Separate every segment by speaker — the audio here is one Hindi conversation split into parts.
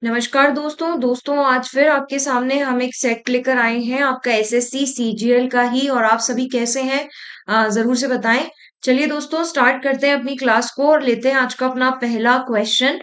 Speaker 1: नमस्कार दोस्तों आज फिर आपके सामने हम एक सेट लेकर आए हैं आपका एसएससी सीजीएल का ही। और आप सभी कैसे हैं जरूर से बताएं। चलिए दोस्तों स्टार्ट करते हैं अपनी क्लास को और लेते हैं आज का अपना पहला क्वेश्चन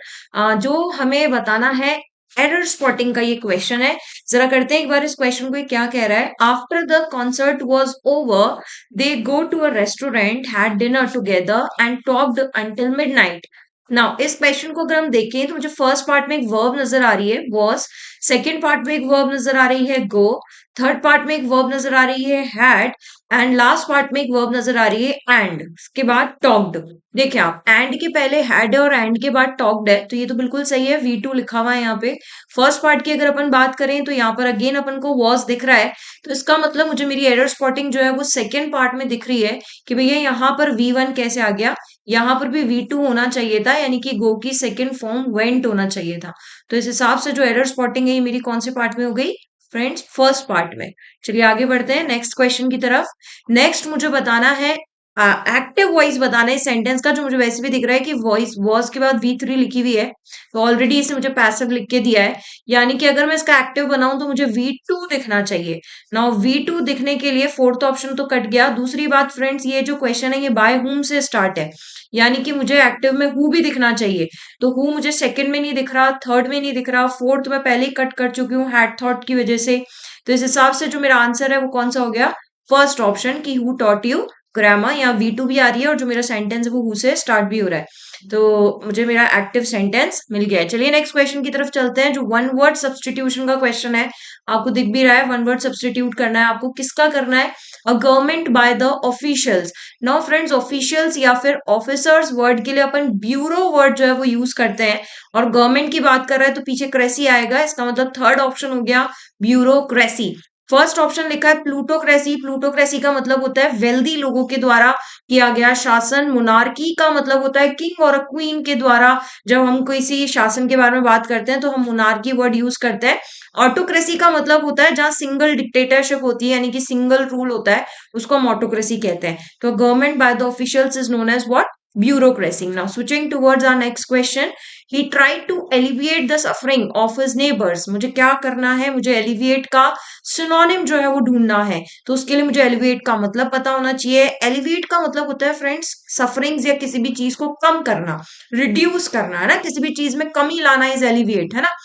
Speaker 1: जो हमें बताना है। एरर स्पॉटिंग का ये क्वेश्चन है। जरा करते हैं एक बार इस क्वेश्चन को, ये क्या कह रहा है। After the concert was over they go to a restaurant, had dinner together and talked until midnight. Now इस क्वेश्चन को अगर हम देखें तो मुझे फर्स्ट पार्ट में एक वर्ब नजर आ रही है वॉज, सेकेंड पार्ट में एक वर्ब नजर आ रही है गो, थर्ड पार्ट में एक वर्ब नजर आ रही है हैड एंड लास्ट पार्ट में एक वर्ब नजर आ रही है एंड, उसके बाद टॉक्ड। देखिए आप, एंड के पहले हैड है और एंड के बाद टॉक्ड है, तो ये तो बिल्कुल सही है। V2 लिखा हुआ है यहाँ पे। फर्स्ट पार्ट की अगर अपन बात करें तो यहाँ पर अगेन अपन को वॉज दिख रहा है, तो इसका मतलब मुझे मेरी एरर स्पॉटिंग जो है वो सेकेंड पार्ट में दिख रही है कि भैया यहाँ पर V1 कैसे आ गया। यहाँ पर भी V2 होना चाहिए था, यानी कि गो की सेकंड फॉर्म वेंट होना चाहिए था। तो इस हिसाब से जो एरर स्पॉटिंग है ये मेरी कौन से पार्ट में हो गई फ्रेंड्स, फर्स्ट पार्ट में। चलिए आगे बढ़ते हैं नेक्स्ट क्वेश्चन की तरफ। नेक्स्ट मुझे बताना है एक्टिव वॉइस बताना है इस सेंटेंस का, जो मुझे वैसे भी दिख रहा है कि वॉइस वॉज के बाद V3 लिखी हुई है, तो ऑलरेडी इसे मुझे पैसिव लिख के दिया है। यानी कि अगर मैं इसका एक्टिव बनाऊं तो मुझे V2 दिखना चाहिए। नाउ V2 दिखने के लिए फोर्थ ऑप्शन तो कट गया। दूसरी बात फ्रेंड्स, ये जो क्वेश्चन है ये बाय हुम से स्टार्ट है, यानी कि मुझे एक्टिव में हु भी दिखना चाहिए। तो हु मुझे सेकंड में नहीं दिख रहा, थर्ड में नहीं दिख रहा, फोर्थ में पहले ही कट कर चुकी हूँ हैड थॉट की वजह से। तो इस हिसाब से जो मेरा आंसर है वो कौन सा हो गया, फर्स्ट ऑप्शन की हु टॉट यू ग्रामर। यहाँ V2 भी आ रही है और जो मेरा सेंटेंस है वो हु से स्टार्ट भी हो रहा है, तो मुझे मेरा एक्टिव सेंटेंस मिल गया है। चलिए नेक्स्ट क्वेश्चन की तरफ चलते हैं, जो वन वर्ड सब्सटीट्यूशन का क्वेश्चन है। आपको दिख भी रहा है, वन वर्ड सब्सटीट्यूट करना है आपको। किसका करना है, a government by the officials. Now friends, officials या फिर ऑफिसर्स वर्ड के लिए अपन ब्यूरो वर्ड जो है वो यूज करते हैं, और गवर्नमेंट की बात कर रहा है तो पीछे क्रेसी आएगा। इसका मतलब थर्ड ऑप्शन हो गया ब्यूरोक्रेसी। फर्स्ट ऑप्शन लिखा है प्लूटोक्रेसी। प्लूटोक्रेसी का मतलब होता है वेल्दी लोगों के द्वारा किया गया शासन। मोनार्की का मतलब होता है किंग और क्वीन के द्वारा। जब हम किसी शासन के बारे में बात करते हैं तो हम मोनार्की वर्ड यूज करते हैं। ऑटोक्रेसी का मतलब होता है जहां सिंगल डिक्टेटरशिप होती है, यानी कि सिंगल रूल होता है, उसको हम ऑटोक्रेसी कहते हैं। तो government by the officials is known as what, bureaucracy. Now switching towards our next question, he tried to alleviate the suffering of his neighbors. मुझे क्या करना है, मुझे alleviate का सिनोनिम जो है वो ढूंढना है। तो उसके लिए मुझे alleviate का मतलब पता होना चाहिए। alleviate का मतलब होता है फ्रेंड्स सफरिंग्स या किसी भी चीज को कम करना, रिड्यूस करना, है ना। किसी भी चीज में कमी लाना इज alleviate, है ना।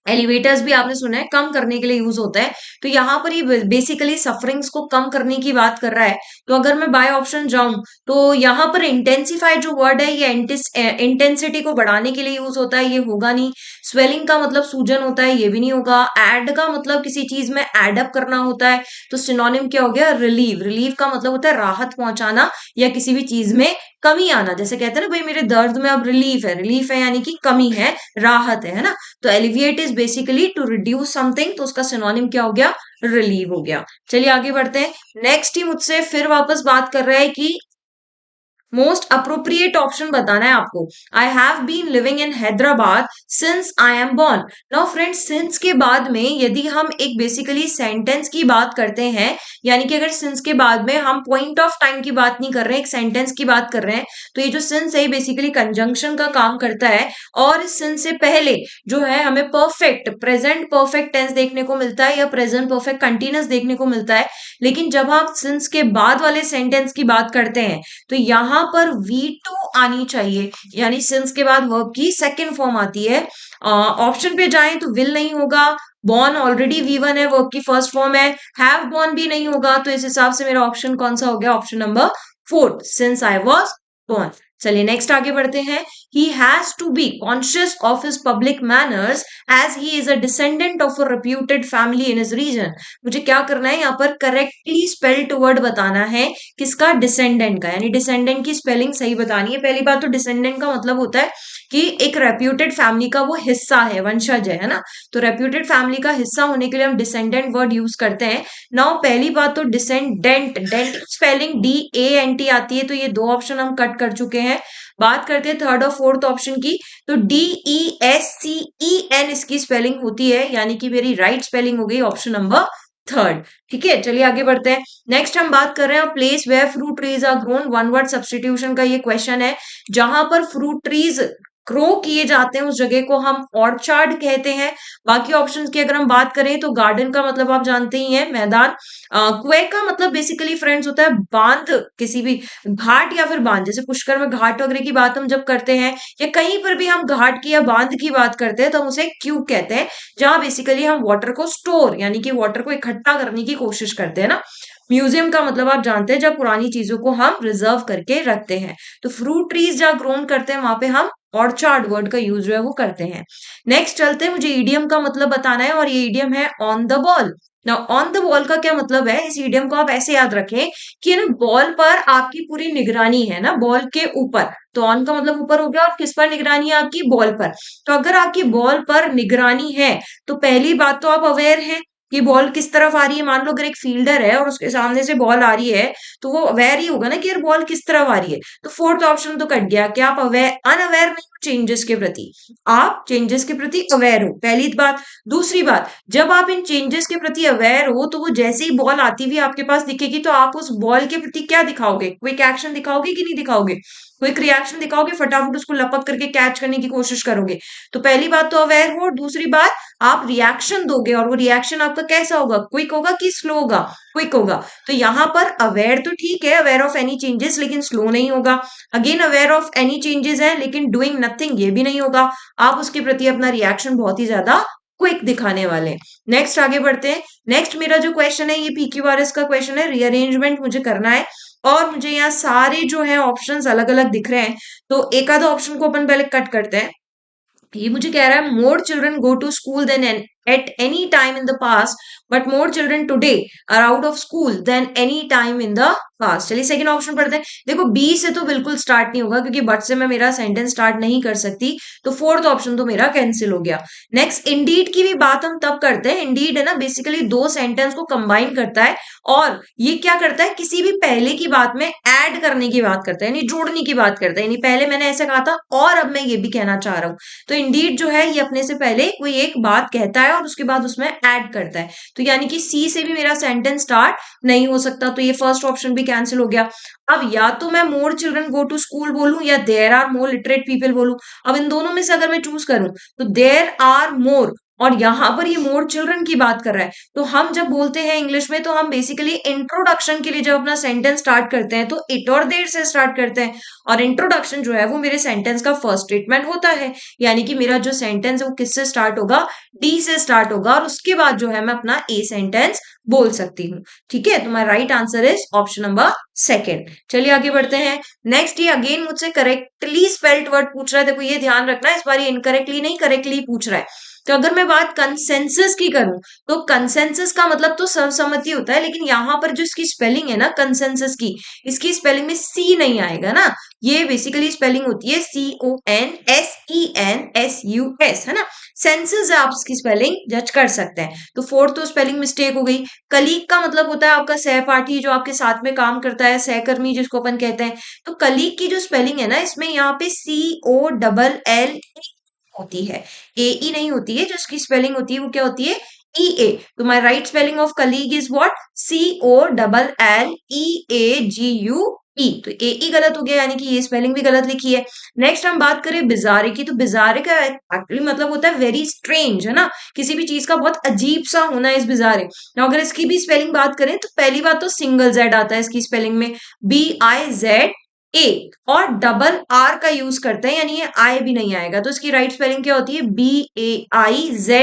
Speaker 1: एलिवेटर्स भी आपने सुना है कम करने के लिए यूज होता है। तो यहाँ पर ये बेसिकली सफरिंग्स को कम करने की बात कर रहा है। तो अगर मैं बाय ऑप्शन जाऊं तो यहाँ पर इंटेंसिफाई जो वर्ड है ये इंटेंसिटी को बढ़ाने के लिए यूज होता है, ये होगा नहीं। स्वेलिंग का मतलब सूजन होता है, ये भी नहीं होगा। एड का मतलब किसी चीज में एडअप करना होता है, तो सिनोनिम क्या हो गया, रिलीव। रिलीव का मतलब होता है राहत पहुंचाना या किसी भी चीज में कमी आना। जैसे कहते हैं ना भाई मेरे दर्द में अब रिलीफ है, रिलीफ है यानी कि कमी है, राहत है ना। तो alleviate is basically to reduce something, तो उसका सिनोनिम क्या हो गया, रिलीव हो गया। चलिए आगे बढ़ते हैं। नेक्स्ट ही मुझसे फिर वापस बात कर रहा है कि मोस्ट अप्रोप्रिएट ऑप्शन बताना है आपको। I have been living in Hyderabad since I am born. Now friends, since के बाद में यदि हम एक बेसिकली सेंटेंस की बात करते हैं, यानी कि अगर सिंस के बाद में हम पॉइंट ऑफ टाइम की बात नहीं कर रहे हैं, एक सेंटेंस की बात कर रहे हैं, तो ये जो सिंस है बेसिकली कंजंक्शन का काम करता है। और इस सिंस से पहले जो है हमें परफेक्ट प्रेजेंट परफेक्ट टेंस देखने को मिलता है या प्रेजेंट परफेक्ट कंटिन्यूस देखने को मिलता है। लेकिन जब आप सिंस के बाद वाले सेंटेंस की बात करते हैं तो यहाँ पर V2 आनी चाहिए, यानी सिंस के बाद वर्ब की सेकंड फॉर्म आती है। ऑप्शन पे जाएं तो विल नहीं होगा, बॉर्न ऑलरेडी V1 है, वर्ब की फर्स्ट फॉर्म है। हैव बॉर्न भी नहीं होगा, तो इस हिसाब से मेरा ऑप्शन कौन सा हो गया, option number fourth, since I was born. चलिए नेक्स्ट आगे बढ़ते हैं। He has to be conscious of his public manners as he is a descendant of a reputed family in his region. मुझे क्या करना है, यहाँ पर करेक्टली स्पेल्ड वर्ड बताना है। किसका, डिसेंडेंट का, यानी डिसेंडेंट की स्पेलिंग सही बतानी है। पहली बात तो डिसेंडेंट का मतलब होता है कि एक रेप्यूटेड फैमिली का वो हिस्सा है, वंशज है ना। तो रेप्यूटेड फैमिली का हिस्सा होने के लिए हम डिसेंडेंट वर्ड यूज करते हैं। नाउ पहली बात तो डिसेंडेंट, डेंट स्पेलिंग DANT आती है, तो ये दो ऑप्शन हम कट कर चुके हैं। बात करते हैं थर्ड और फोर्थ ऑप्शन की, तो DESCEN इसकी स्पेलिंग होती है, यानी कि मेरी राइट स्पेलिंग हो गई ऑप्शन नंबर थर्ड। ठीक है, चलिए आगे बढ़ते हैं। नेक्स्ट हम बात कर रहे हैं place where fruit trees are grown. One word substitution का ये क्वेश्चन है, जहां पर फ्रूट ट्रीज ग्रो किए जाते हैं उस जगह को हम ऑर्चार्ड कहते हैं। बाकी ऑप्शंस की अगर हम बात करें तो गार्डन का मतलब आप जानते ही हैं, मैदान। कुएं का मतलब बेसिकली फ्रेंड्स होता है बांध, किसी भी घाट या फिर बांध, जैसे पुष्कर में घाट वगैरह की बात हम जब करते हैं या कहीं पर भी हम घाट की या बांध की बात करते हैं तो हम उसे क्यू कहते हैं, जहां बेसिकली हम वाटर को स्टोर यानी कि वाटर को इकट्ठा करने की कोशिश करते हैं ना। म्यूजियम का मतलब आप जानते हैं जब पुरानी चीजों को हम रिजर्व करके रखते हैं। तो फ्रूट ट्रीज जहाँ ग्रोन करते हैं वहां पे हम ऑर्चार्ड वर्ड का यूज जो है वो करते हैं। नेक्स्ट चलते हैं, मुझे ईडियम का मतलब बताना है और ये ईडियम है ऑन द बॉल। ना ऑन द बॉल का क्या मतलब है, इस ईडियम को आप ऐसे याद रखें कि ना बॉल पर आपकी पूरी निगरानी है ना, बॉल के ऊपर। तो ऑन का मतलब ऊपर हो गया और किस पर निगरानी है आपकी, बॉल पर। तो अगर आपकी बॉल पर निगरानी है तो पहली बात तो आप अवेयर हैं कि बॉल किस तरफ आ रही है। मान लो अगर एक फील्डर है और उसके सामने से बॉल आ रही है तो वो अवेयर ही होगा ना कि यार बॉल किस तरफ आ रही है। तो फोर्थ ऑप्शन तो कट गया कि आप अवेयर अनअवेयर नहीं हो चेंजेस के प्रति, आप चेंजेस के प्रति अवेयर हो, पहली बात। दूसरी बात, जब आप इन चेंजेस के प्रति अवेयर हो तो वो जैसे ही बॉल आती हुई आपके पास दिखेगी तो आप उस बॉल के प्रति क्या दिखाओगे, क्विक एक्शन दिखाओगे कि नहीं दिखाओगे, क्विक रिएक्शन दिखाओगे, फटाफट उसको लपक करके कैच करने की कोशिश करोगे। तो पहली बात तो अवेयर हो, दूसरी बात आप रिएक्शन दोगे और वो रिएक्शन आपका कैसा होगा, क्विक होगा कि स्लो होगा, क्विक होगा। तो यहाँ पर अवेयर तो ठीक है, अवेयर ऑफ एनी चेंजेस, लेकिन स्लो नहीं होगा। Again aware of any changes है लेकिन डूइंग नथिंग ये भी नहीं होगा। आप उसके प्रति अपना रिएक्शन बहुत ही ज्यादा क्विक दिखाने वाले हैं। नेक्स्ट आगे बढ़ते हैं। नेक्स्ट मेरा जो क्वेश्चन है ये PQRS का क्वेश्चन है, रीअरेंजमेंट मुझे करना है और मुझे यहाँ सारे जो है ऑप्शंस अलग अलग दिख रहे हैं। तो एक आधा ऑप्शन को अपन पहले कट करते हैं। ये मुझे कह रहा है more children go to school than at any time in the past, but more children today are out of school than any time in the past. चलिए सेकंड ऑप्शन पढ़ते हैं। देखो बी से तो बिल्कुल स्टार्ट नहीं होगा क्योंकि बट से मैं मेरा सेंटेंस स्टार्ट नहीं कर सकती, तो फोर्थ ऑप्शन तो मेरा कैंसिल हो गया। नेक्स्ट इंडीड की भी बात हम तब करते हैं। इंडीड है ना बेसिकली दो सेंटेंस को कंबाइन करता है और ये क्या करता है, किसी भी पहले की बात में ऐड करने की बात करता है यानी जोड़ने की बात करता है। यानी पहले मैंने ऐसा कहा था और अब मैं ये भी कहना चाह रहा हूं। तो इंडीड जो है ये अपने से पहले कोई एक बात कहता है और उसके बाद उसमें ऐड करता है। तो यानी कि सी से भी मेरा सेंटेंस स्टार्ट नहीं हो सकता, तो ये फर्स्ट ऑप्शन भी कैंसिल हो गया। अब या तो मैं more children go to school बोलूं या there are more literate people बोलूं। अब इन दोनों में से अगर मैं चूज करूं तो देयर आर मोर, और यहां पर ये मोर चिल्ड्रन की बात कर रहा है। तो हम जब बोलते हैं इंग्लिश में तो हम बेसिकली इंट्रोडक्शन के लिए जब अपना सेंटेंस स्टार्ट करते हैं तो इट और देयर से स्टार्ट करते हैं, और इंट्रोडक्शन जो है वो मेरे सेंटेंस का फर्स्ट स्टेटमेंट होता है। यानी कि मेरा जो सेंटेंस है वो किससे स्टार्ट होगा, डी से स्टार्ट होगा, और उसके बाद जो है मैं अपना ए सेंटेंस बोल सकती हूँ। ठीक है, तो my right answer is option number second. चलिए आगे बढ़ते हैं। नेक्स्ट ये अगेन मुझसे करेक्टली स्पेल्ड वर्ड पूछ रहा है। देखो ये ध्यान रखना, इस बार ये इनकरेक्टली नहीं करेक्टली पूछ रहा है। तो अगर मैं बात कंसेंसस की करूं तो कंसेंसस का मतलब तो सर्वसम्मति होता है, लेकिन यहां पर जो इसकी स्पेलिंग है ना कंसेंसस की, इसकी स्पेलिंग में सी नहीं आएगा ना। ये बेसिकली स्पेलिंग होती है CONSENSUS, है ना। सेंसस आप इसकी स्पेलिंग जज कर सकते हैं। तो फोर्थ तो स्पेलिंग मिस्टेक हो गई। कलीग का मतलब होता है आपका सहपाठी जो आपके साथ में काम करता है, सहकर्मी जिसको अपन कहते हैं। तो कलीग की जो स्पेलिंग है ना इसमें यहाँ पे COLL होती है, AE नहीं होती है। जो इसकी स्पेलिंग होती है वो क्या होती है, EA। तो my right spelling of colleague is what, COLLEAGUE। तो AE गलत हो गया, यानी कि ये स्पेलिंग भी गलत लिखी है। नेक्स्ट हम बात करें बिजारे की, तो बिजारे का एक्चुअली मतलब होता है वेरी स्ट्रेंज, है ना। किसी भी चीज का बहुत अजीब सा होना इस बिजारे। अगर इसकी भी स्पेलिंग बात करें तो पहली बात तो सिंगल जेड आता है इसकी स्पेलिंग में, BIZA, और डबल आर का यूज करते हैं, यानी ये आई भी नहीं आएगा। तो इसकी राइट स्पेलिंग क्या होती है, BAIZARRE।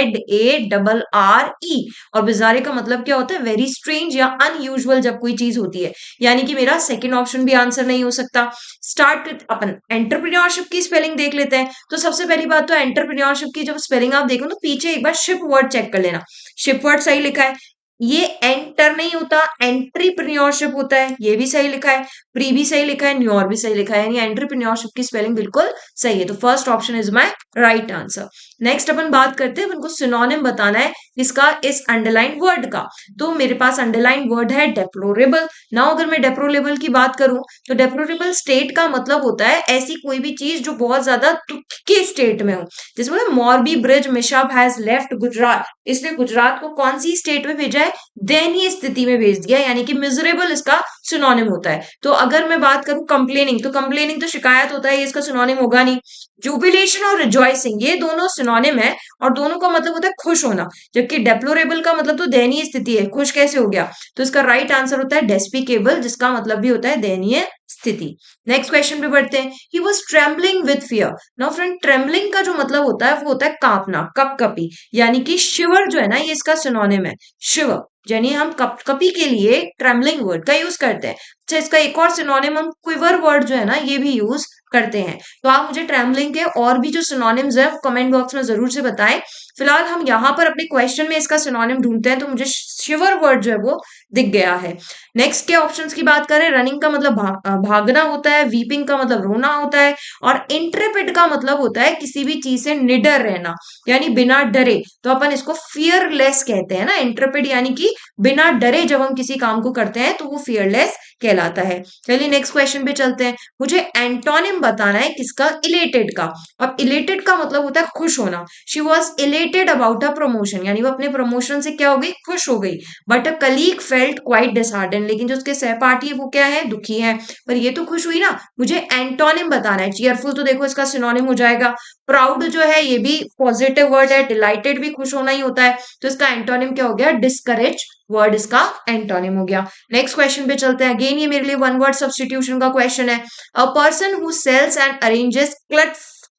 Speaker 1: और बिजारे का मतलब क्या होता है, वेरी स्ट्रेंज या अनयूजुअल जब कोई चीज होती है। यानी कि मेरा सेकंड ऑप्शन भी आंसर नहीं हो सकता। स्टार्ट अपन एंटरप्रेन्योरशिप की स्पेलिंग देख लेते हैं। तो सबसे पहली बात तो एंटरप्रेन्योरशिप की जब स्पेलिंग आप देखो तो पीछे एक बार शिप वर्ड चेक कर लेना, शिप वर्ड सही लिखा है। ये एंटर नहीं होता, एंट्रीप्रेन्योरशिप होता है, ये भी सही लिखा है। प्री भी सही लिखा है, न्योर भी सही लिखा है, यानी एंटरप्रेन्योरशिप की स्पेलिंग बिल्कुल सही है। तो first option is my right answer. Next अपन बात करते हैं, अपन को सिनोनिम बताना है इसका, इस अंडरलाइन वर्ड का। तो मेरे पास अंडरलाइन वर्ड है डेप्लोरेबल। नाउ अगर मैं डेप्लोरेबल की बात करूं तो डेप्लोरेबल स्टेट का मतलब होता है ऐसी कोई भी चीज जो बहुत ज्यादा दुख के स्टेट में हो। जिसमें Morbi bridge mishap has left Gujarat, इसने गुजरात को कौन सी स्टेट में भेजा है, दयनीय स्थिति में भेज दिया, यानी कि मिजरेबल इसका सिनोनिम होता है। तो अगर मैं बात करूं कंप्लेनिंग, तो कंप्लेनिंग तो शिकायत होता है, ये इसका सिनोनिम होगा नहीं। जुबिलेशन और रिजॉइसिंग ये दोनों सिनोनिम है और दोनों का मतलब होता है खुश होना, जबकि डेप्लोरेबल का मतलब तो दयनीय स्थिति है। खुश कैसे हो गया? तो इसका राइट आंसर होता है डेस्पिकेबल, जिसका मतलब भी होता है दयनीय स्थिति। नेक्स्ट क्वेश्चन पे बढ़ते हैं। He was trembling with fear. Now friend, trembling का जो मतलब होता है वो होता है कांपना, कपकपी, यानी कि शिवर जो है ना, ये इसका सिनोनिम है, शिवर। यानी हम कपकपी के लिए ट्रेम्बलिंग वर्ड का यूज करते हैं। अच्छा, इसका एक और सिनोनिम हम क्विवर वर्ड जो है ना, ये भी यूज करते हैं। तो आप मुझे ट्रेम्बलिंग के और भी जो सिनोनिम्स है कमेंट बॉक्स में जरूर से बताएं। फिलहाल हम यहाँ पर अपने क्वेश्चन में इसका सिनोनिम ढूंढते हैं, तो मुझे शिवर वर्ड जो है वो दिख गया है। नेक्स्ट के ऑप्शंस की बात करें, रनिंग का मतलब भागना होता है, वीपिंग का मतलब रोना होता है, और इंट्रेपिड का मतलब होता है किसी भी चीज से निडर रहना, यानी बिना डरे। तो अपन इसको फियरलेस कहते हैं ना, इंट्रेपिड यानी कि बिना डरे जब हम किसी काम को करते हैं तो वो फियरलेस कहलाता है। चलिए नेक्स्ट क्वेश्चन पे चलते हैं। मुझे एंटोनिम बताना है किसका? इलेटेड का। अब इलेटेड का मतलब होता है खुश होना। She was elated about a promotion, यानी वो अपने प्रमोशन से क्या हो गई? खुश हो गई। But a colleague felt quite disheartened, लेकिन जो उसके सहपाठी है वो क्या है? दुखी है। पर ये तो खुश हुई ना। मुझे एंटोनिम बताना है। चीयरफुल तो देखो इसका सिनोनिम हो जाएगा। प्राउड जो है ये भी पॉजिटिव वर्ड है। डिलाइटेड भी खुश होना ही होता है। तो इसका एंटोनिम क्या हो गया? डिस्करेज वर्ड इसका एंटोनिम हो गया। नेक्स्ट क्वेश्चन पे चलते हैं। अगेन ये मेरे लिए वन वर्ड सब्स्टिट्यूशन का क्वेश्चन है। A person who sells and arranges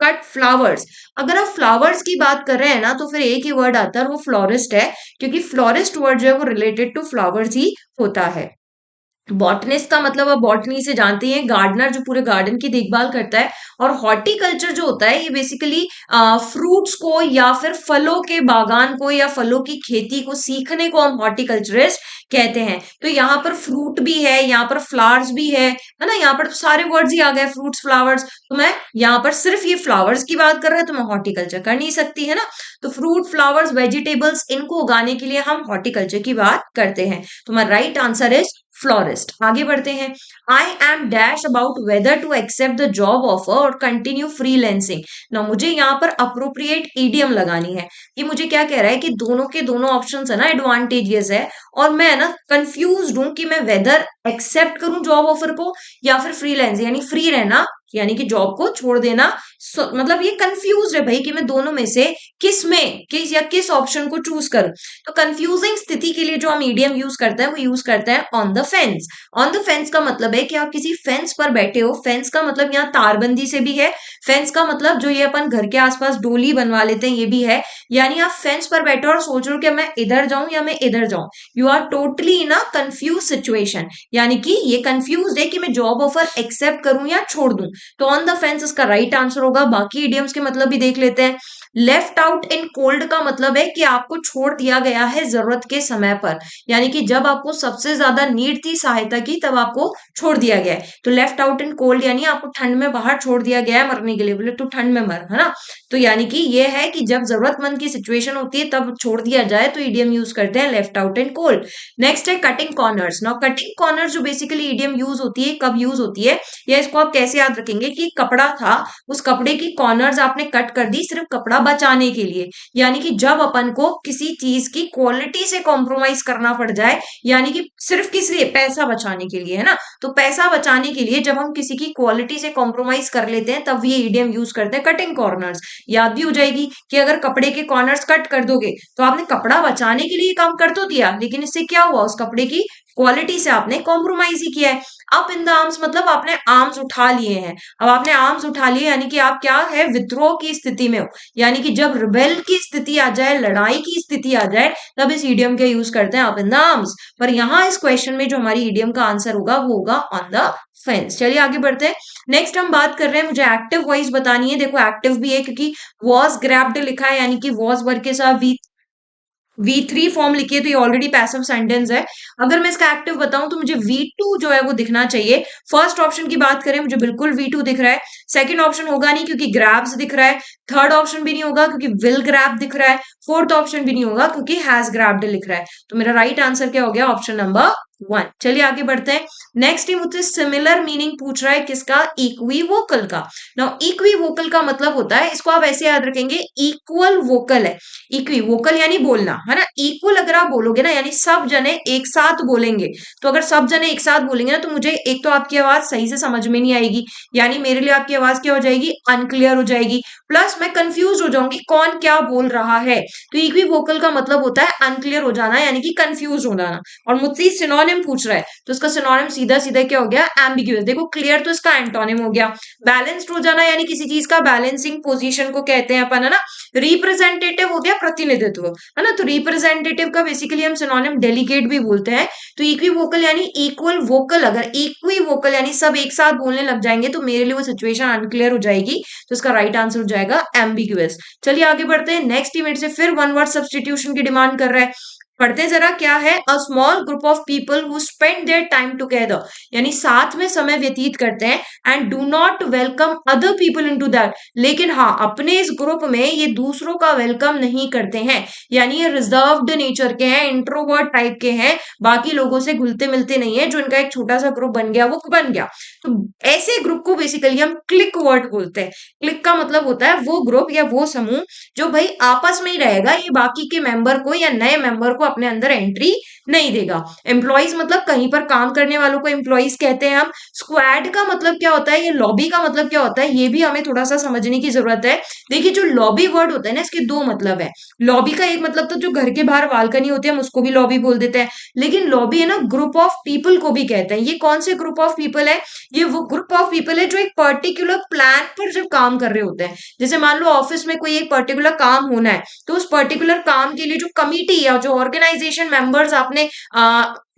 Speaker 1: cut flowers. अगर आप फ्लावर्स की बात कर रहे हैं ना, तो फिर एक ही वर्ड आता है, वो फ्लोरिस्ट है, क्योंकि फ्लोरिस्ट वर्ड जो है वो रिलेटेड टू फ्लावर्स ही होता है। बॉटनिस्ट का मतलब आप बॉटनी से जानते हैं, गार्डनर जो पूरे गार्डन की देखभाल करता है। और हॉर्टिकल्चर जो होता है ये बेसिकली फ्रूट्स को या फिर फलों के बागान को या फलों की खेती को सीखने को हम हॉर्टिकल्चरिस्ट कहते हैं। तो यहाँ पर फ्रूट भी है, यहाँ पर फ्लावर्स भी है ना, यहाँ पर तो सारे वर्ड्स ही आ गए, फ्रूट्स फ्लावर्स। तो मैं यहाँ पर सिर्फ ये फ्लावर्स की बात कर रहा है तो मैं हॉर्टिकल्चर कर नहीं सकती, है ना। तो फ्रूट फ्लावर्स वेजिटेबल्स इनको उगाने के लिए हम हॉर्टिकल्चर की बात करते हैं। तो मैं राइट आंसर इज फ्लोरिस्ट। आगे बढ़ते हैं। I am dash about whether to accept the job offer और कंटिन्यू फ्रीलैंसिंग। ना मुझे यहाँ पर अप्रोप्रिएट ईडियम लगानी है। ये मुझे क्या कह रहा है कि दोनों के दोनों ऑप्शंस है ना एडवांटेजियस है, और मैं ना कंफ्यूज हूं कि मैं वेदर एक्सेप्ट करूं जॉब ऑफर को या फिर फ्रीलैंस यानी फ्री रहना, यानी कि जॉब को छोड़ देना। मतलब ये कंफ्यूज है भाई कि मैं दोनों में से किस ऑप्शन को चूज करूं। तो कंफ्यूजिंग स्थिति के लिए जो हम ईडियम यूज करते हैं वो यूज करते हैं on the fence. On the fence का मतलब है कि आप किसी फेंस पर बैठे हो। फेंस का मतलब यहाँ तारबंदी से भी है। फेंस का मतलब जो ये अपन घर के आसपास डोली बनवा लेते हैं ये भी है। यानी आप फेंस पर बैठे हो और सोच रहे हो कि मैं इधर जाऊं या मैं इधर जाऊं। You are totally in a confuse situation, यानी कि ये कंफ्यूज है कि मैं जॉब ऑफर एक्सेप्ट करूं या छोड़ दूं। तो ऑन द फेंस इसका राइट आंसर होगा। बाकी इडियम्स के मतलब भी देख लेते हैं। लेफ्ट आउट इन कोल्ड का मतलब है कि आपको छोड़ दिया गया है जरूरत के समय पर, यानी कि जब आपको सबसे ज्यादा नीड थी सहायता की तब आपको छोड़ दिया गया है। तो लेफ्ट आउट इन कोल्ड यानी आपको ठंड में बाहर छोड़ दिया गया है मरने के लिए, बोले तो ठंड में मर, है ना। तो यानी कि ये है कि जब जरूरतमंद की सिचुएशन होती है तब छोड़ दिया जाए, तो ईडियम यूज करते हैं left out in cold. Next है cutting corners. Now cutting corners जो बेसिकली ईडियम यूज होती है, कब यूज होती है, या इसको आप कैसे याद रखेंगे कि कपड़ा था, उस कपड़े की कॉर्नर्स आपने कट कर दी सिर्फ कपड़ा बचाने के लिए। यानी कि जब अपन को किसी चीज की क्वालिटी से कॉम्प्रोमाइज करना पड़ जाए, यानी कि सिर्फ किस लिए? पैसा बचाने के लिए, है ना। तो पैसा बचाने के लिए जब हम किसी की क्वालिटी से कॉम्प्रोमाइज कर लेते हैं तब ये ईडियम यूज करते हैं कटिंग कॉर्नर्स। याद भी हो जाएगी कि अगर कपड़े के कॉर्नर्स कट कर दोगे तो आपने कपड़ा बचाने के लिए काम कर तो दिया, लेकिन इससे क्या हुआ? उस कपड़े की क्वालिटी से आपने कॉम्प्रोमाइज ही किया है। अप इन द आर्म्स मतलब आपने आर्म्स उठा लिए हैं। अब आपने आर्म्स उठा लिए यानी कि आप क्या है? विद्रोह की स्थिति में हो। यानी कि जब रिबेल की स्थिति आ जाए, लड़ाई की स्थिति आ जाए, तब इस ईडियम का यूज करते हैं अप इन द आर्म्स। पर यहाँ इस क्वेश्चन में जो हमारी ईडियम का आंसर होगा वो होगा ऑन द फेंस। चलिए आगे बढ़ते हैं। नेक्स्ट हम बात कर रहे हैं, मुझे एक्टिव वॉइस बतानी है। देखो एक्टिव भी है क्योंकि वॉज ग्रैब्ड लिखा है, यानी कि वॉज वर्ग के साथ V3 फॉर्म लिखी है, तो ये ऑलरेडी पैसिव सेंटेंस है। अगर मैं इसका एक्टिव बताऊं तो मुझे V2 जो है वो दिखना चाहिए। फर्स्ट ऑप्शन की बात करें, मुझे बिल्कुल V2 दिख रहा है। सेकंड ऑप्शन होगा नहीं क्योंकि ग्रैब्स दिख रहा है। थर्ड ऑप्शन भी नहीं होगा क्योंकि विल ग्रैब दिख रहा है। फोर्थ ऑप्शन भी नहीं होगा क्योंकि हैज ग्रैब्ड लिख रहा है। तो मेरा राइट आंसर क्या हो गया? Option number 1। चलिए आगे बढ़ते हैं। नेक्स्ट ही मुझसे सिमिलर मीनिंग पूछ रहा है किसका? इक्वी वोकल का। नाउ इक्वी वोकल का मतलब होता है, इसको आप ऐसे याद रखेंगे, इक्वल वोकल है। इक्वी वोकल यानी बोलना, है ना। इक्वल अगर आप बोलोगे ना, यानी सब जने एक साथ बोलेंगे। तो अगर सब जने एक साथ बोलेंगे ना, तो मुझे एक तो आपकी आवाज सही से समझ में नहीं आएगी, यानी मेरे लिए आपकी आपकी आवाज क्या हो जाएगी, अनक्लियर हो जाएगी, प्लस मैं कंफ्यूज हो जाऊंगी कौन क्या बोल रहा है। तो इक्विवोकल का मतलब होता है अनक्लियर हो जाना, यानी कि कंफ्यूज हो जाना। और मुझसे सिनोनिम पूछ रहा है तो इसका सिनोनिम सीधा सीधा क्या हो गया, एम्बिग्यूअस। देखो क्लियर तो इसका एंटोनिम हो गया। बैलेंस्ड हो जाना यानी किसी चीज का बैलेंसिंग पोजीशन को कहते हैं अपन, है ना। रिप्रेजेंटेटिव हो गया प्रतिनिधित्व, है ना। तो रिप्रेजेंटेटिव का बेसिकली हम सिनोनिम डेलीगेट भी बोलते हैं। तो इक्विवोकल यानी इक्वल वोकल, अगर इक्विवोकल यानी सब एक साथ बोलने लग जाएंगे तो मेरे लिए वो सिचुएशन अनक्लियर हो जाएगी। तो इसका राइट आंसर हो जाएगा एम्बिग्यूअस। चलिए आगे बढ़ते हैं। नेक्स्ट इवेंट से फिर वन वर्ड सब्सटीट्यूशन की डिमांड कर रहा है। पढ़ते हैं जरा क्या है। A small group of people who spend their time together, यानी साथ में समय व्यतीत करते हैं, and do not welcome other people into that, लेकिन हाँ अपने इस ग्रुप में ये दूसरों का वेलकम नहीं करते हैं, यानी ये रिजर्व्ड नेचर के हैं, इंट्रोवर्ट टाइप के हैं, बाकी लोगों से घुलते मिलते नहीं है। जो इनका एक छोटा सा ग्रुप बन गया वो बन गया। तो ऐसे ग्रुप को बेसिकली हम क्लिक वर्ड बोलते हैं। क्लिक का मतलब होता है वो ग्रुप या वो समूह जो भाई आपस में ही रहेगा, ये बाकी के मेंबर को या नए मेंबर को अपने अंदर एंट्री नहीं देगा। एम्प्लॉइज मतलब कहीं पर काम करने वालों को एम्प्लॉइज कहते हैं हम। स्क्वाड का मतलब क्या होता है, ये लॉबी का मतलब क्या होता है, ये भी हमें थोड़ा सा समझने की जरूरत है। देखिए जो लॉबी वर्ड होता है ना, इसके दो मतलब है। लॉबी का एक मतलब तो जो घर के बाहर बालकनी होती है हम उसको भी लॉबी बोल देते हैं, लेकिन लॉबी है ना ग्रुप ऑफ पीपल को भी कहते हैं। ये कौन से ग्रुप ऑफ पीपल है, ये वो ग्रुप ऑफ पीपल है जो एक पर्टिकुलर प्लान पर जब काम कर रहे होते हैं। जैसे मान लो ऑफिस में कोई एक पर्टिकुलर काम होना है, तो उस पर्टिकुलर काम के लिए जो कमिटी या जो ऑर्गेनाइजेशन मेंबर्स आपने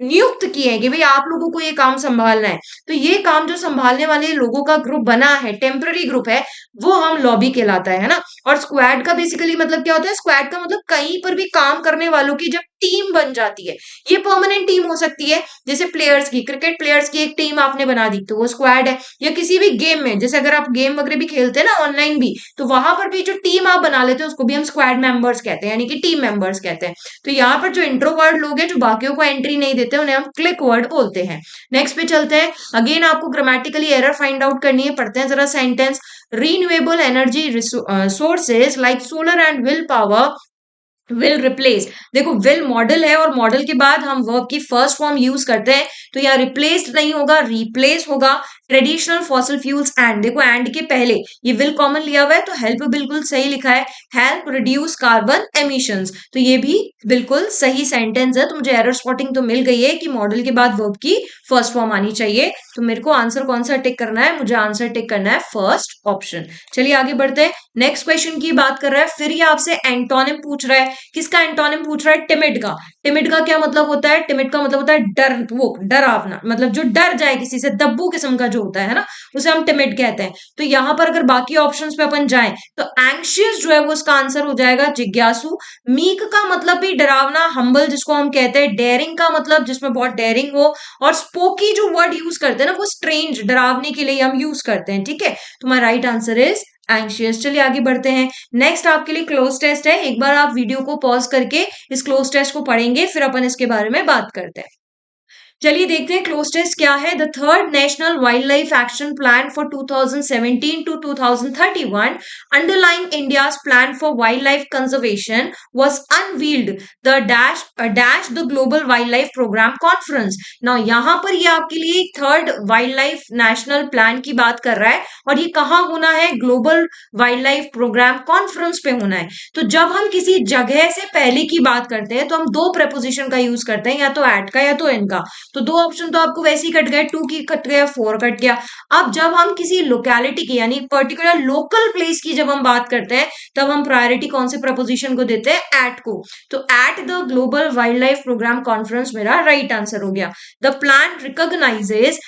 Speaker 1: नियुक्त किए हैं कि भाई आप लोगों को ये काम संभालना है, तो ये काम जो संभालने वाले लोगों का ग्रुप बना है, टेम्पररी ग्रुप है, वो हम लॉबी कहलाता है ना। और स्क्वाड का बेसिकली मतलब क्या होता है, स्क्वाड का मतलब कहीं पर भी काम करने वालों की जब टीम बन जाती है। ये परमानेंट टीम हो सकती है, जैसे प्लेयर्स की, क्रिकेट प्लेयर्स की एक टीम आपने बना दी तो वो स्क्वाड है। या किसी भी गेम में, जैसे अगर आप गेम वगैरह भी खेलते हैं ना ऑनलाइन भी, तो वहां पर भी जो टीम आप बना लेते हैं उसको भी हम स्क्वाड मेंबर्स कहते हैं, यानी कि टीम मेंबर्स कहते हैं। तो यहाँ पर जो इंट्रोवर्ड लोग हैं जो बाकियों को एंट्री नहीं देते उन्हें हम क्लिक वर्ड बोलते हैं। नेक्स्ट पे चलते हैं। अगेन आपको ग्रामेटिकली एरर फाइंड आउट करनी है। पढ़ते हैं जरा sentence. Renewable energy sources like solar and will power will replace. देखो विल मॉडल है और मॉडल के बाद हम वर्ब की फर्स्ट फॉर्म यूज करते हैं, तो यहाँ रिप्लेस्ड नहीं होगा, रिप्लेस होगा। ट्रेडिशनल फॉसिल फ्यूल्स एंड, देखो एंड के पहले ये विल कॉमन लिया हुआ है तो हेल्प बिल्कुल सही लिखा है, हेल्प रिड्यूस कार्बन एमिशंस, तो ये भी बिल्कुल सही सेंटेंस है। तो मुझे एरर स्पॉटिंग तो मिल गई है कि मॉडल के बाद वर्ब की फर्स्ट फॉर्म आनी चाहिए। तो मेरे को आंसर कौन सा टिक करना है, मुझे आंसर टिक करना है फर्स्ट ऑप्शन। चलिए आगे बढ़ते हैं। नेक्स्ट क्वेश्चन की बात कर रहा है, फिर ये आपसे एंटोनिम पूछ रहा है। किसका एंटोनिम पूछ रहा है, टिमिड का। टिमिड का क्या मतलब होता है, टिमिड का मतलब होता है डर, वो डरावना, मतलब जो डर जाए किसी से, दब्बू किस्म का जो होता है ना, उसे हम टिमिड कहते हैं। तो यहां पर अगर बाकी ऑप्शंस पे अपन जाएं तो एंग्शियस जो है वो इसका आंसर हो जाएगा, जिज्ञासु। मीक का मतलब भी डरावना, हम्बल जिसको हम कहते हैं। डेयरिंग का मतलब जिसमें बहुत डेयरिंग हो। और स्पोकी जो वर्ड यूज करते हैं ना, वो स्ट्रेंज, डरावने के लिए हम यूज करते हैं, ठीक है। तो my right answer is anxious. चलिए आगे बढ़ते हैं। नेक्स्ट आपके लिए क्लोज टेस्ट है। एक बार आप वीडियो को पॉज करके इस क्लोज टेस्ट को पढ़ेंगे, फिर अपन इसके बारे में बात करते हैं। चलिए देखते हैं क्लोज टेस्ट क्या है। The third national wild life action plan for 2017 to 2031 underlying India's plan for wildlife conservation was unveiled the dash the global wildlife program conference. Now यहाँ पर ये आपके लिए third wild life national plan की बात कर रहा है, और ये कहाँ होना है, global wildlife programme conference पे होना है। तो जब हम किसी जगह से पहले की बात करते हैं तो हम दो प्रपोजिशन का यूज करते हैं, या तो एट का या तो इन का। तो दो ऑप्शन तो आपको वैसे ही कट गए, 2 की कट गया, 4 कट गया। अब जब हम किसी लोकेलिटी की यानी पर्टिकुलर लोकल प्लेस की जब हम बात करते हैं तब हम प्रायोरिटी कौन से प्रपोजिशन को देते हैं, एट को। तो at the global wildlife programme conference मेरा राइट आंसर हो गया। The plan recognises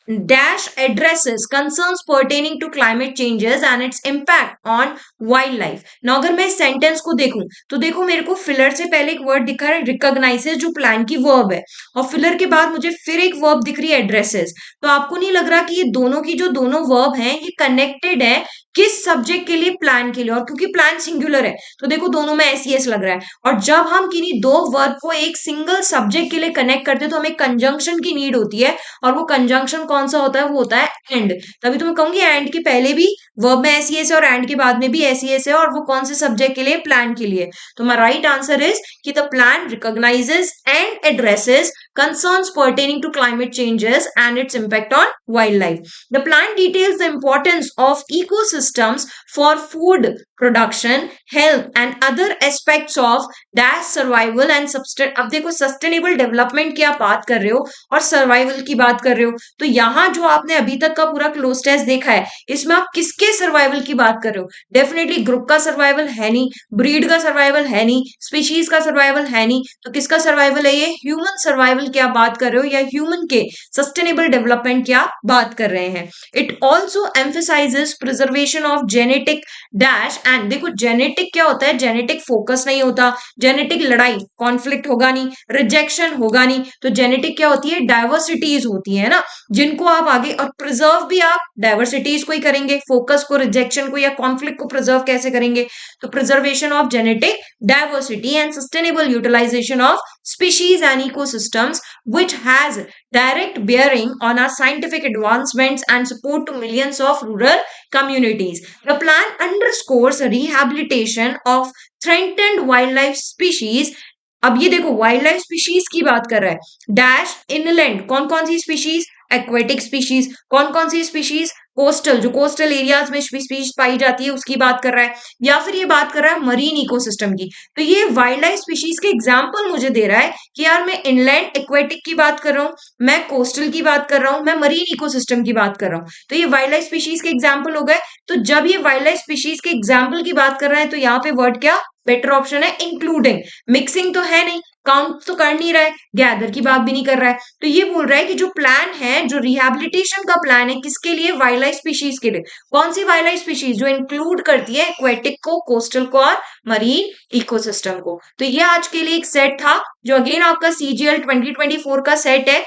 Speaker 1: dash addresses concerns pertaining to climate changes and its impact on wildlife. Now अगर मैं सेंटेंस को देखूं तो देखो मेरे को फिलर से पहले एक वर्ड दिखा है रिकॉग्नाइजेस, जो प्लान की वर्ब है, और फिलर के बाद मुझे फिर एक वर्ब दिख रही है एड्रेसेस। तो आपको नहीं लग रहा कि ये दोनों की जो दोनों वर्ब हैं ये कनेक्टेड है किस सब्जेक्ट के लिए, प्लान के लिए। और क्योंकि प्लान सिंगुलर है तो देखो दोनों में एस लग रहा है। और जब हम किन्हीं दो वर्ब को एक सिंगल सब्जेक्ट के लिए कनेक्ट करते हैं तो हमें कंजंक्शन की नीड होती है, और वो कंजंक्शन कौन सा होता है, वो होता है एंड। तभी तो मैं कहूंगी एंड के पहले भी वर्ब में एस है और एंड के बाद में भी एस है, और वो कौन से सब्जेक्ट के लिए, प्लान के लिए। तो माय राइट आंसर इज कि the plan recognises and addresses concerns pertaining to climate changes and its impact on wildlife. The plan details the importance of ecosystems for food production, health, and other aspects of dash survival and अब देखो सस्टेनेबल डेवलपमेंट की आप बात कर रहे हो और सर्वाइवल की बात कर रहे हो, तो यहाँ जो आपने अभी तक का पूरा क्लोज टेस्ट देखा है, इसमें आप किसके सर्वाइवल की बात कर रहे हो? डेफिनेटली ग्रुप का सर्वाइवल है नहीं, ब्रीड का सर्वाइवल है नहीं, स्पीशीज का सर्वाइवल है नहीं, तो किसका सर्वाइवल है? ये ह्यूमन सर्वाइवल की आप बात कर रहे हो या ह्यूमन के सस्टेनेबल डेवलपमेंट की आप बात कर रहे हैं. It also emphasises preservation of genetic dash and देखो जेनेटिक क्या होता है? जेनेटिक फोकस नहीं होता, जेनेटिक लड़ाई कॉन्फ्लिक्ट होगा नहीं, रिजेक्शन होगा नहीं, तो जेनेटिक क्या होती है? डाइवर्सिटीज होती है ना, जिनको आप आगे और प्रिजर्व भी आप डाइवर्सिटीज को ही करेंगे, फोकस को, रिजेक्शन को या कॉन्फ्लिक्ट को प्रिजर्व कैसे करेंगे? तो preservation of genetic diversity and sustainable utilisation of species and ecosystems, which has direct bearing on our scientific advancements and support to millions of rural communities. The plan underscores rehabilitation of threatened wildlife species. अब ये देखो वाइल्ड लाइफ स्पीशीज की बात कर रहा है, डैश इनलैंड कौन कौन सी स्पीशीज? Aquatic species. कौन कौन सी स्पीशीज? कोस्टल, जो कोस्टल एरियाज में स्पीशीज पाई जाती है उसकी बात कर रहा है, या फिर ये बात कर रहा है मरीन इकोसिस्टम की. तो ये वाइल्ड लाइफ स्पीशीज के एग्जाम्पल मुझे दे रहा है कि यार मैं इनलैंड एक्वेटिक की बात कर रहा हूँ, मैं कोस्टल की बात कर रहा हूँ, मैं मरीन इकोसिस्टम की बात कर रहा हूँ, तो ये वाइल्ड लाइफ स्पीशीज के एग्जाम्पल हो गए. तो जब ये वाइल्ड लाइफ स्पीशीज के एग्जाम्पल की बात कर रहे हैं तो यहाँ पे वर्ड क्या बेटर ऑप्शन है? इंक्लूडिंग. मिक्सिंग तो है नहीं, काउंट तो कर नहीं रहा है, गैदर की बात भी नहीं कर रहा है, तो ये बोल रहा है कि जो प्लान है, जो रिहैबिलिटेशन का प्लान है, किसके लिए? वाइल्ड लाइफ स्पीशीज के लिए. कौन सी वाइल्ड लाइफ स्पीशीज? जो इंक्लूड करती है एक्वेटिक को, कोस्टल को और मरीन इकोसिस्टम को. तो ये आज के लिए एक सेट था जो अगेन आपका सीजीएल 2024 का सेट है.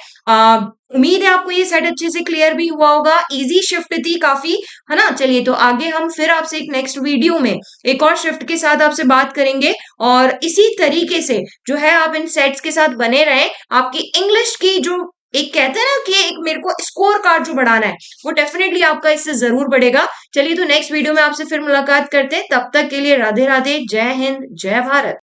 Speaker 1: उम्मीद है आपको ये सेट अच्छे से क्लियर भी हुआ होगा. इजी शिफ्ट थी काफी, है ना. चलिए तो आगे हम फिर आपसे एक नेक्स्ट वीडियो में एक और शिफ्ट के साथ आपसे बात करेंगे और इसी तरीके से जो है आप इन सेट्स के साथ बने रहें. आपकी इंग्लिश की जो एक कहते हैं ना कि एक मेरे को स्कोर कार्ड जो बढ़ाना है, वो डेफिनेटली आपका इससे जरूर बढ़ेगा. चलिए तो नेक्स्ट वीडियो में आपसे फिर मुलाकात करते हैं. तब तक के लिए राधे राधे, जय हिंद, जय भारत.